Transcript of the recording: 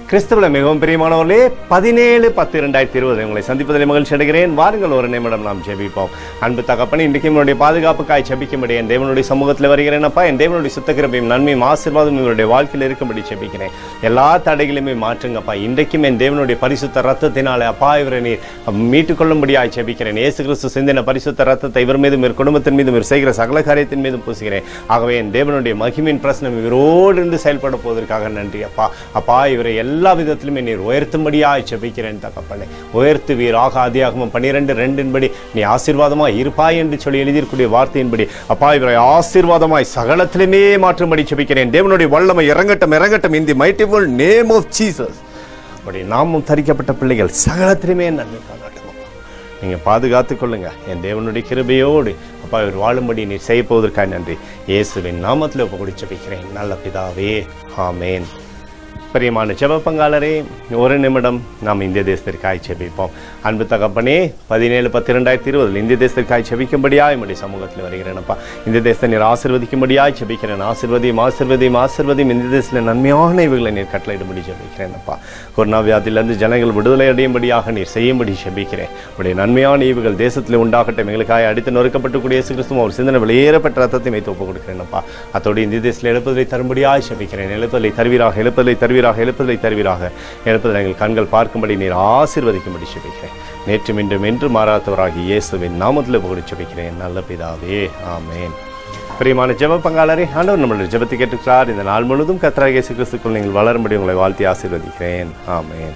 கிறிஸ்துவுல மிகவும் பிரியமானவர்களே, 17/10/2020 உங்களை சந்திப்பதில் மகிழ்ச்சி அடைகிறேன். வாருங்கள், ஒரு நிமிடம் நாம் ஜெபிப்போம். அன்பு தகப்பனே, இன்றைக்கு என்னுடைய பாதுகாப்புக்காய் ஜெபிக்கும்படி என் தேவனுடைய சமூகத்தில் வருகிறேன் அப்பா. என் தேவனுடைய சுத்த கிருபையும் நன்மையும் ஆசீர்வாதம் உங்களுடைய வாழ்க்கையில் இருக்கும்படி ஜெபிக்கிறேன். எல்லா தடைகளையுமே மாற்றுங்கப்பா. இன்றைக்கும் என் தேவனுடைய பரிசுத்த ரத்தத்தினாலே அப்பா இவரை நீர் மீட்டுக் கொள்ளும்படியாய் ஜெபிக்கிறேன். இயேசு கிறிஸ்து சிந்தின பரிசுத்த ரத்தத்தை இவர் மீதும் இவர் குடும்பத்தின் மீதும் இவர் செய்கிற சகல காரியத்தின் மீதும் பூசுகிறேன். ஆகவே என் தேவனுடைய மகிமையின் பிரசனம் இவரோடு இருந்து செயல்பட போவதற்காக நன்றி அப்பா. அப்பா இவரை எல்லா விதத்திலுமே நீர் உயர்த்தும்படியாய் ஜெபிக்கிறேன் தகப்பனே. உயர்த்துவீராக. ஆதியாகமம் 12:2 நீ ஆசீர்வாதமாய் இருப்பாய் என்று சொல்லி எழுதியிருக்கூடிய வார்த்தையின்படி அப்பா இவரை ஆசீர்வாதமாய் சகலத்திலுமே மாற்றும்படி ஜெபிக்கிறேன். தேவனுடைய வல்லமை இறங்கட்டும் இறங்கட்டும் in the mighty name of Jesus. அப்படி நாமும் தரிக்கப்பட்ட பிள்ளைகள் சகலத்திலுமே நன்மை காணட்டும். நீங்க பாதுகாத்துக் கொள்ளுங்க. என் தேவனுடைய கிருபையோடு அப்பா இவர் வாழும்படி நீர் செய்ய போவதற்காக நன்றி. இயேசுவின் நாமத்தில் ஒப்புக்கொடு ஜெபிக்கிறேன் நல்ல பிதாவே, ஆமேன். பிரியமான ஜெப பங்காளரே, ஒரு நிமிடம் நாம் இந்திய தேசத்திற்காய் ஜெபிப்போம். அன்பு தகப்பனே, 17/10/2020 இந்திய தேசத்திற்காய் ஜெபிக்கும்படியாய் நம்முடைய சமூகத்தில் வருகிறேனப்பா. இந்திய தேசத்தை நீர் ஆசீர்வதிக்கும்படியாய் ஜெபிக்கிறேன். ஆசீர்வதியும் ஆசீர்வதியும் ஆசீர்வதியும் இந்திய தேசத்தில் நன்மையான இவைகளை நீர் கட்டளையிடும்படி ஜெபிக்கிறேனப்பா. கொரோனா வியாதியிலிருந்து ஜனங்கள் விடுதலை அடையும்படியாக நீர் செய்யும்படி ஜெபிக்கிறேன். உடைய நன்மையான ஈவுகள் தேசத்தில் உண்டாகட்டும். எங்களுக்காக அடித்து நொறுக்கப்பட்டுக்கூடிய கிறிஸ்துவும் அவர் சிந்தனை வெளியேறப்பட்ட ரத்தத்தை வைத்து ஒப்புக் கொடுக்கிறேனப்பா. அத்தோடு இந்திய தேசத்தில் எழுப்புதலை தரும்படியாய் ஜெபிக்கிறேன். எழுப்புதலை தருவீராக, எழுப்புதலை தருவீராக. எழுப்பதில் எங்கள் கண்கள் பார்க்கும்படி நீர் ஆசீர்வதிக்கும்படி ஜெபிக்கிறேன். நேற்றும் இன்றும் என்று மாறாதவராகி இயேசுவின் நாமத்தில் புகழ் ஜெபிக்கிறேன் நல்ல பிதாவே, ஆமேன். பிரியமான ஜெப பங்காளரே, ஆண்டவர் நம்மளுடைய ஜெபத்தை கேட்டுக்கிறார். இந்த நாள் முழுவதும் கர்த்தராகிய இயேசு கிறிஸ்துவுக்குள் நீங்கள் வளரும்படி உங்களை வாழ்த்தி ஆசீர்வதிக்கிறேன். ஆமேன்.